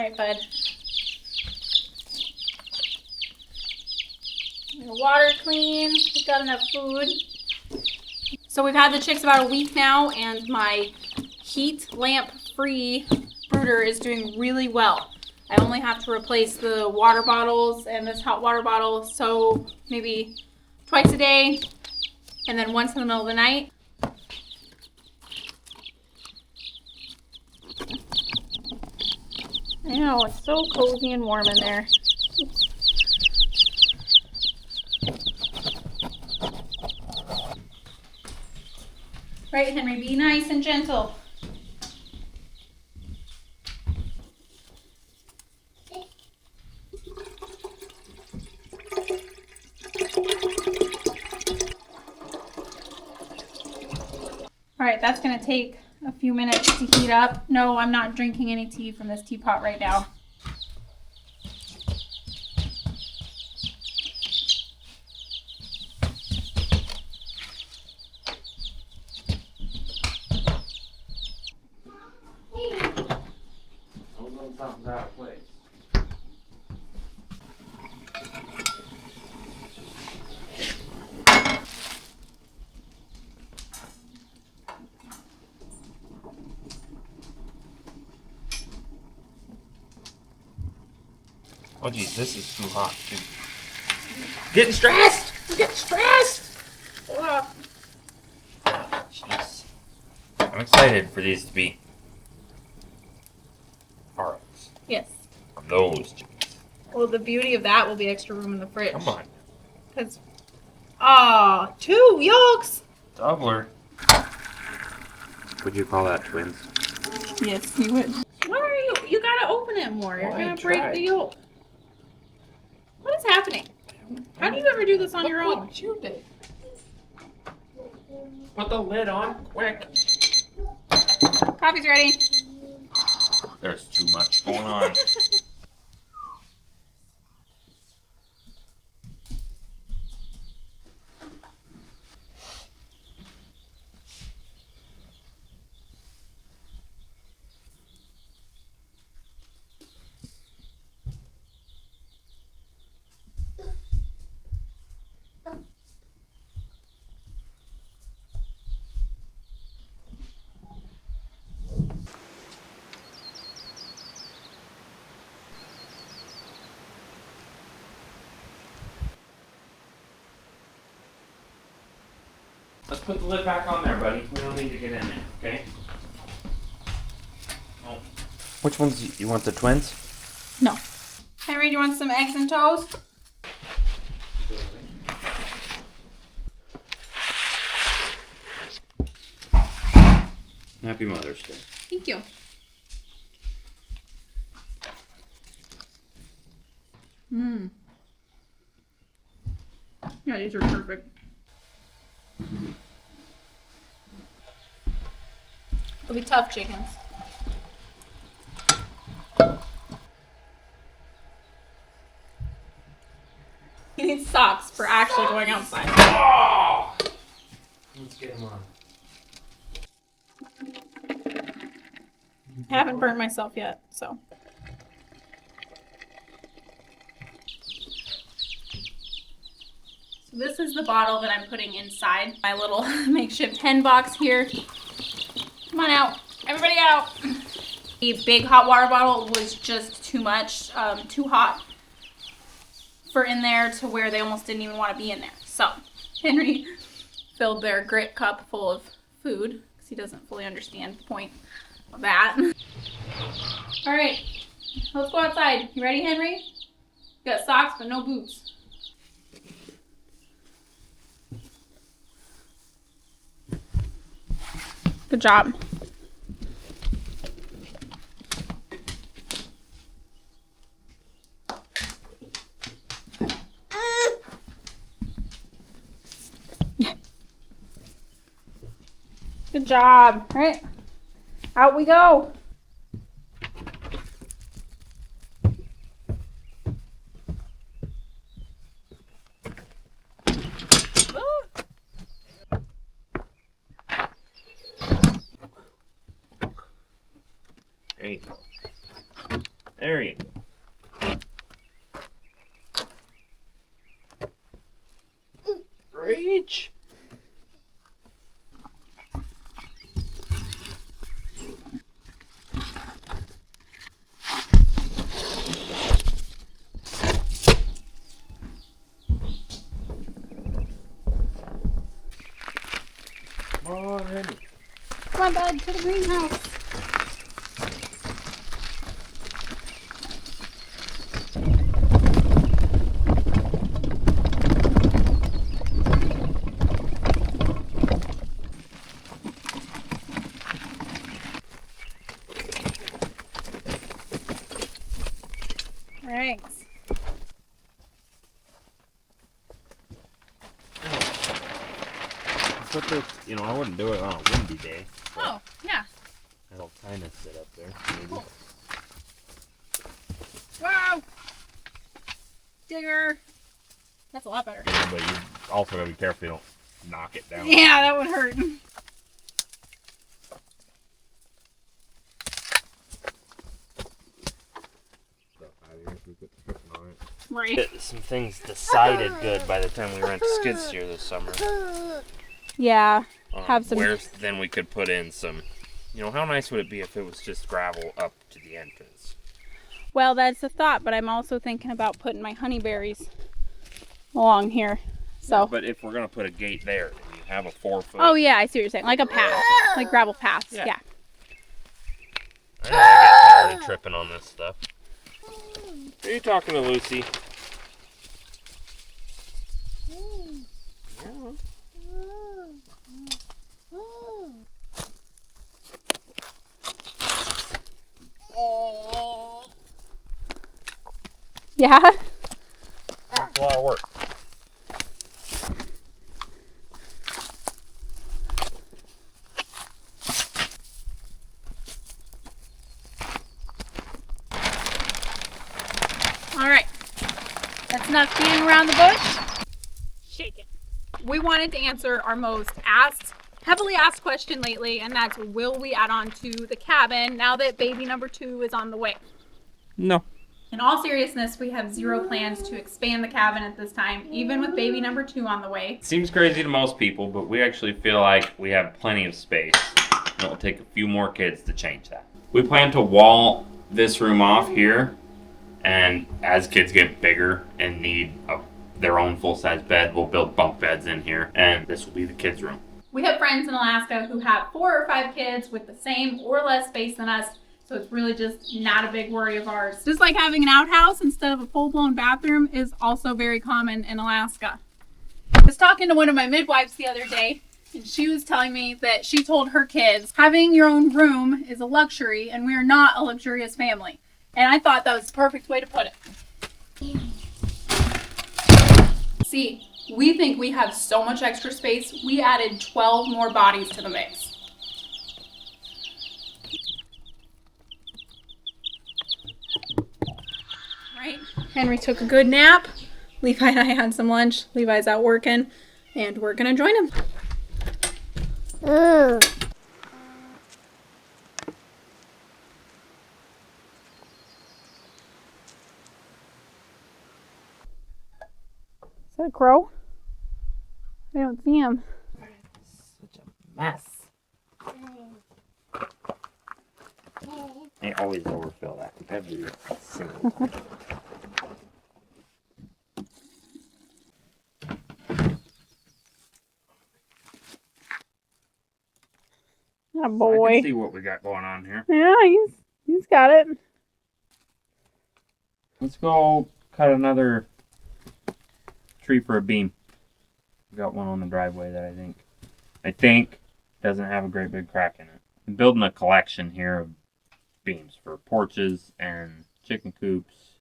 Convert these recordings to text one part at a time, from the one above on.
right, bud. Your water clean. We've got enough food. So we've had the chicks about a week now, and my heat lamp free brooder is doing really well. I only have to replace the water bottles and this hot water bottle, so maybe twice a day, and then once in the middle of the night. I know, it's so cozy and warm in there. Right, Henry, be nice and gentle. All right, that's gonna take a few minutes to heat up. No, I'm not drinking any tea from this teapot right now. Something's out of place. Oh geez, this is too hot too. Getting stressed! I'm getting stressed! Jeez. I'm excited for these to be parts. Yes. Those chickens. Well, the beauty of that will be extra room in the fridge. Come on. Because, two yolks. Doubler. Would you call that twins? Yes, you would. What are you? You gotta open it more. You're gonna break the yolk. What is happening? How do you ever do this on your own? What you did? Put the lid on, quick. Coffee's ready. There's too much going on. Let's put the lid back on there, buddy. We don't need to get in there, okay? Oh. Which ones you want, the twins? No. Henry, do you want some eggs and toast? Happy Mother's Day. Thank you. Yeah, these are perfect. They'll be tough chickens. You need socks for actually going outside. Oh! Let's get them on. I haven't burnt myself yet, so. So this is the bottle that I'm putting inside my little makeshift hen box here. Come on out. Everybody out. The big hot water bottle was just too much, too hot for in there to where they almost didn't even want to be in there. So Henry filled their grit cup full of food because he doesn't fully understand the point of that. All right, let's go outside. You ready, Henry? You got socks, but no boots. Good job. Good job. All right, out we go. There you go. Reach. Come on, Henry. Come on, bud, to the greenhouse. Thanks. Put this, you know, I wouldn't do it on a windy day. Oh, yeah. That'll kind of sit up there, maybe. Cool. Wow! Digger! That's a lot better. Yeah, but you also gotta be careful you don't knock it down. Yeah, that would hurt. Right. Get some things decided good by the time we rent a skid steer this summer. Yeah, have some. Where then we could put in some, you know, how nice would it be if it was just gravel up to the entrance? Well, that's the thought, but I'm also thinking about putting my honeyberries along here. So. Yeah, but if we're gonna put a gate there, and you have a 4-foot. Oh yeah, I see what you're saying, like a path, like gravel paths. Yeah. I know I get tired of tripping on this stuff. Are you talking to Lucy? Yeah? That's a lot of work. Alright. That's enough beating around the bush. Shake it. We wanted to answer our most heavily asked question lately, and that's, will we add on to the cabin now that baby number 2 is on the way? No. In all seriousness, we have zero plans to expand the cabin at this time, even with baby number 2 on the way. Seems crazy to most people, but we actually feel like we have plenty of space. And it'll take a few more kids to change that. We plan to wall this room off here, and as kids get bigger and need their own full-size bed, we'll build bunk beds in here, and this will be the kids' room. We have friends in Alaska who have 4 or 5 kids with the same or less space than us, so it's really just not a big worry of ours. Just like having an outhouse instead of a full-blown bathroom is also very common in Alaska. I was talking to one of my midwives the other day, and she was telling me that she told her kids, having your own room is a luxury, and we are not a luxurious family. And I thought that was the perfect way to put it. See, we think we have so much extra space, we added 12 more bodies to the mix. Right? Henry took a good nap. Levi and I had some lunch. Levi's out working, and we're gonna join him. Is that a crow? I don't see him. Such a mess. They always overfill that every single time. Oh boy. I can see what we got going on here. Yeah, he's got it. Let's go cut another tree for a beam. We got one on the driveway that I think doesn't have a great big crack in it. I'm building a collection here of beams for porches and chicken coops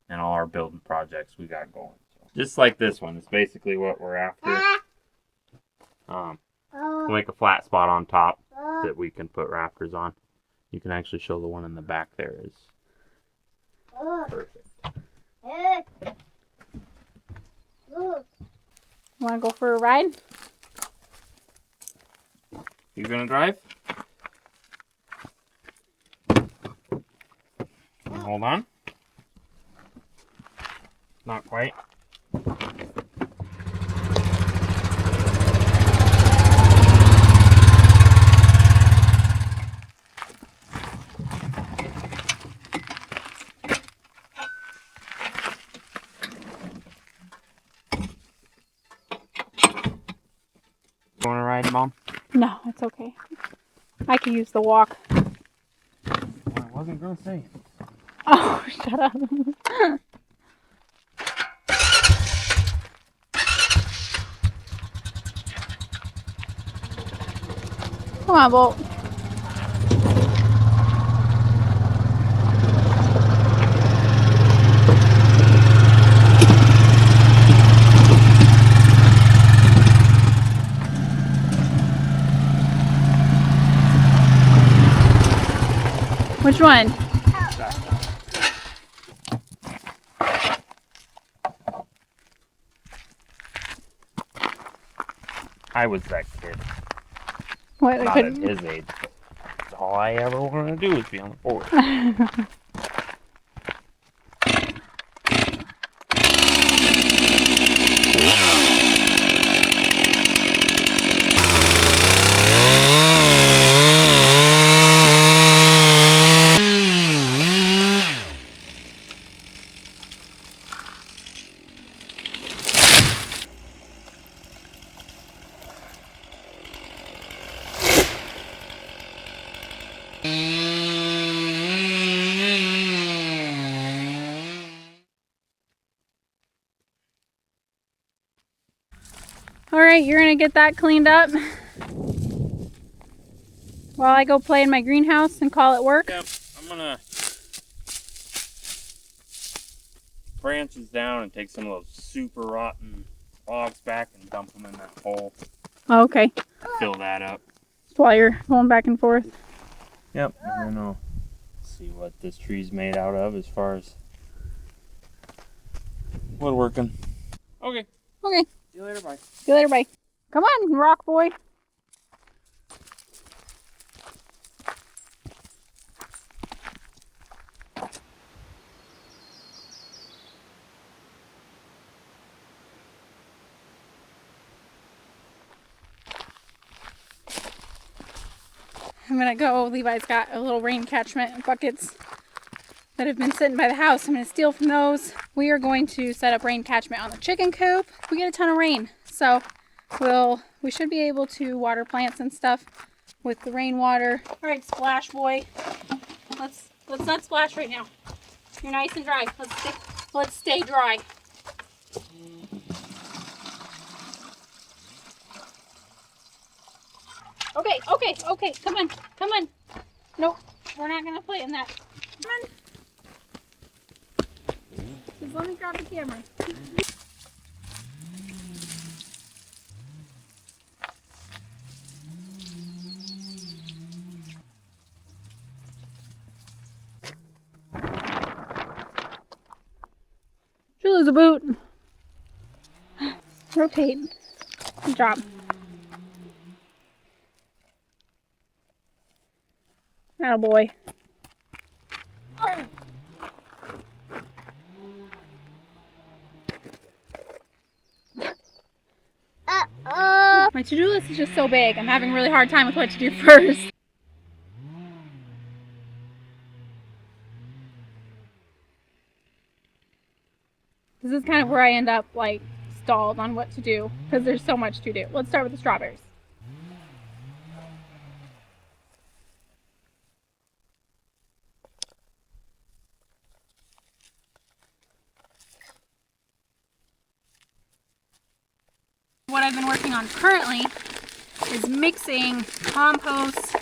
and all our building projects we got going. So, just like this one, it's basically what we're after. We'll make a flat spot on top that we can put rafters on. You can actually show the one in the back there is perfect. Want to go for a ride? You gonna drive? Hold on. Not quite. You want to ride, Mom? No, it's okay. I can use the walk. I wasn't going to say. Oh, shut up. Come on, Bolt. Which one? I was that kid. What? I Not at couldn't. his age. But all I ever wanted to do was be on the porch. All right, you're gonna get that cleaned up while I go play in my greenhouse and call it work. Yep, I'm gonna branches down and take some of those super rotten logs back and dump them in that hole. Oh, okay. Fill that up. Just while you're going back and forth. Yep, and then I'll see what this tree's made out of as far as woodworking. Okay. Okay. See you later, bye. See you later, bye. Come on, rock boy. I'm gonna go. Levi's got a little rain catchment buckets that have been sitting by the house. I'm gonna steal from those. We are going to set up rain catchment on the chicken coop. We get a ton of rain, so we should be able to water plants and stuff with the rainwater. All right, Splash Boy. Let's not splash right now. You're nice and dry. Let's stay dry. Okay. Come on. Nope, we're not gonna play in that. Come on. Just let me grab the camera. Julie's a boot. Rotate. Good job. Attaboy. My to-do list is just so big. I'm having a really hard time with what to do first. This is kind of where I end up like stalled on what to do because there's so much to do. Let's start with the strawberries. What I've been working on currently is mixing compost.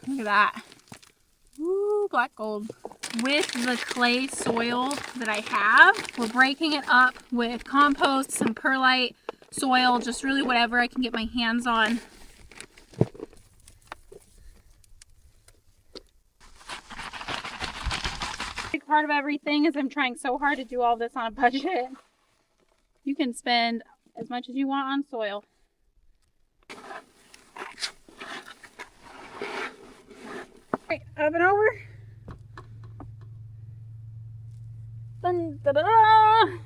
Look at that. Ooh, black gold. With the clay soil that I have. We're breaking it up with compost, some perlite soil, just really whatever I can get my hands on. Big part of everything is I'm trying so hard to do all this on a budget. You can spend as much as you want on soil. Right, up and over. Dun, da, da, da.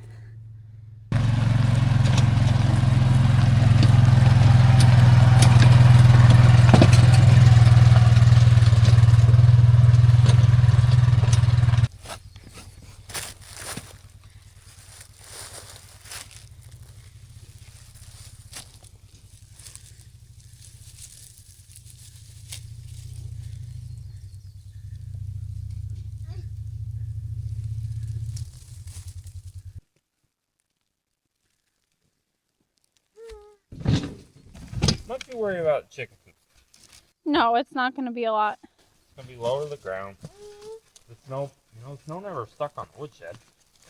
Don't you worry about chicken poop. No, it's not going to be a lot. It's gonna be lower to the ground. The snow, snow never stuck on the woodshed,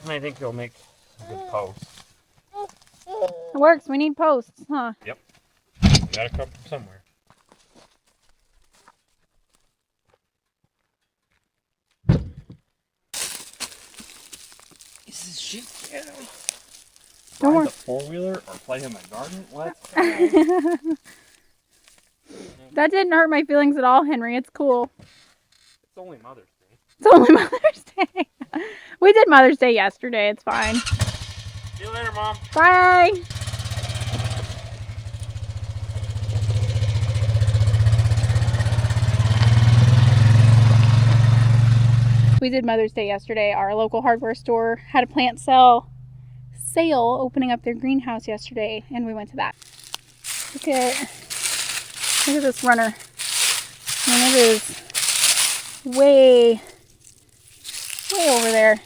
and I think it'll make some good posts. It works. We need posts, huh? Yep. We gotta come from somewhere. This is shit. Yeah. Don't worry. Ride the 4-wheeler or play in my garden? Let's go. That didn't hurt my feelings at all, Henry. It's cool. It's only Mother's Day. It's only Mother's Day. We did Mother's Day yesterday. It's fine. See you later, Mom. Bye. We did Mother's Day yesterday. Our local hardware store had a plant sale opening up their greenhouse yesterday, and we went to that. Look at this runner. And it is way over there.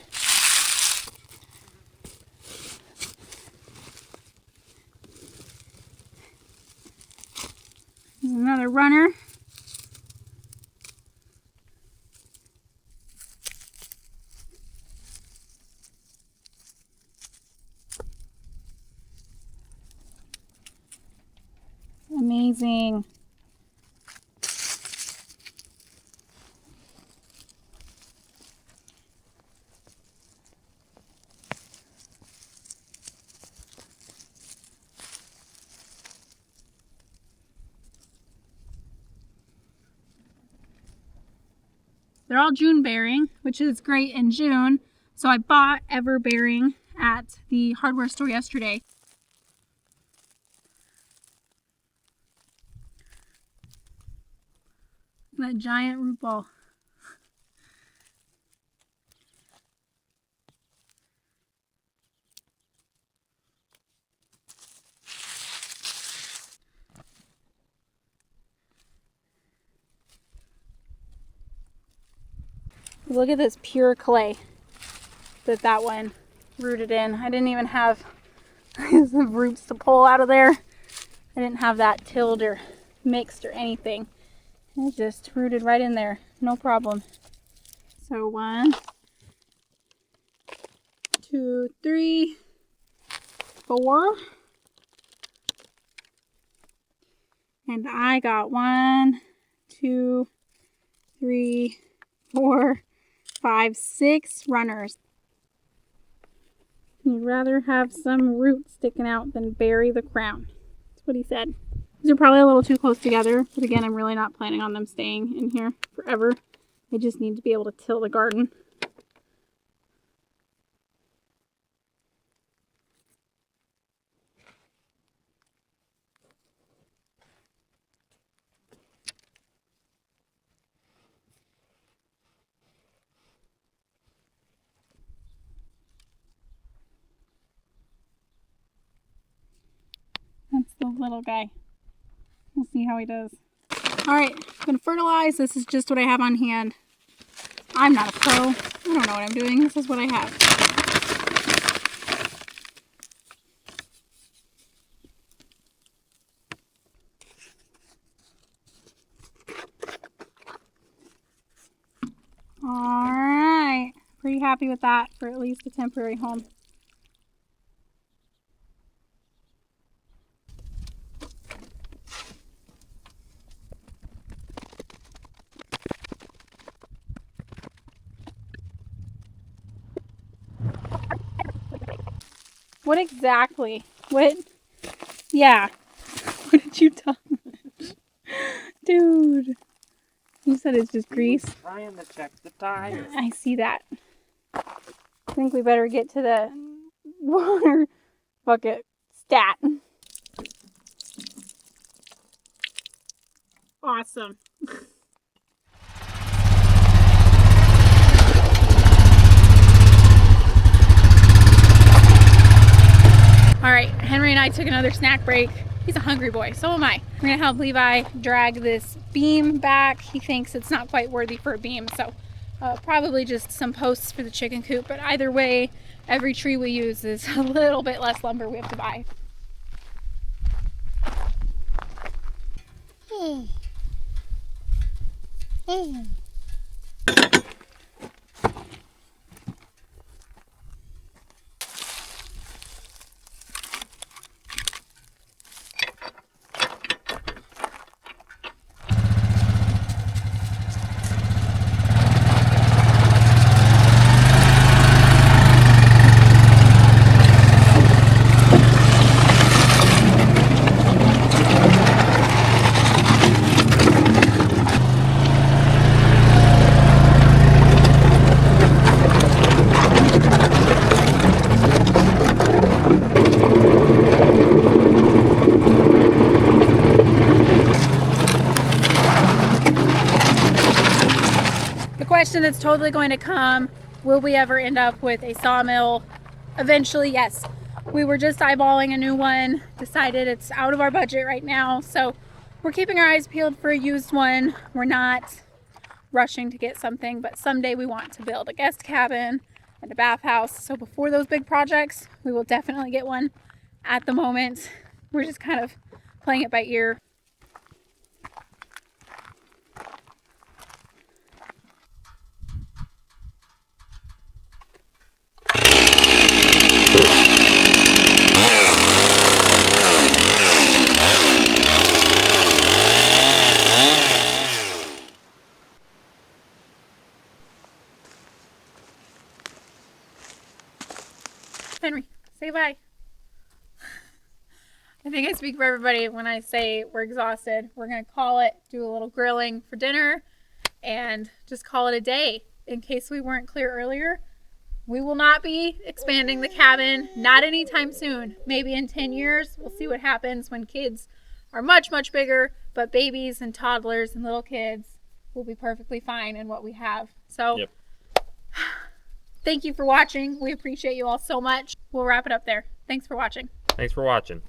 There's another runner. Amazing. They're all June bearing, which is great in June. So I bought ever bearing at the hardware store yesterday. That giant root ball. Look at this pure clay that one rooted in. I didn't even have some roots to pull out of there. I didn't have that tilled or mixed or anything. It just rooted right in there, no problem. So 1, 2, 3, 4. And I got 1, 2, 3, 4, 5, 6 runners. You'd rather have some roots sticking out than bury the crown. That's what he said. These are probably a little too close together, but again, I'm really not planning on them staying in here forever. I just need to be able to till the garden. That's the little guy. We'll see how he does. Alright, I'm going to fertilize. This is just what I have on hand. I'm not a pro. I don't know what I'm doing. This is what I have. Alright. Pretty happy with that for at least a temporary home. What exactly? What? Yeah. What did you tell me? Dude. You said it's just grease. Trying to check the tires. I see that. think we better get to the water bucket stat. Awesome. All right, Henry and I took another snack break. He's a hungry boy, so am I. We're gonna help Levi drag this beam back. He thinks it's not quite worthy for a beam, so probably just some posts for the chicken coop. But either way, every tree we use is a little bit less lumber we have to buy. Question that's totally going to come, will we ever end up with a sawmill? Eventually, yes. We were just eyeballing a new one, decided it's out of our budget right now, so we're keeping our eyes peeled for a used one. We're not rushing to get something, but someday we want to build a guest cabin and a bathhouse, so before those big projects we will definitely get one. At the moment we're just kind of playing it by ear. Henry, say bye. I think I speak for everybody when I say we're exhausted. We're going to call it, do a little grilling for dinner, and just call it a day. In case we weren't clear earlier, we will not be expanding the cabin, not anytime soon. Maybe in 10 years, we'll see what happens when kids are much, much bigger, but babies and toddlers and little kids will be perfectly fine in what we have. So, yep. Thank you for watching. We appreciate you all so much. We'll wrap it up there. Thanks for watching. Thanks for watching.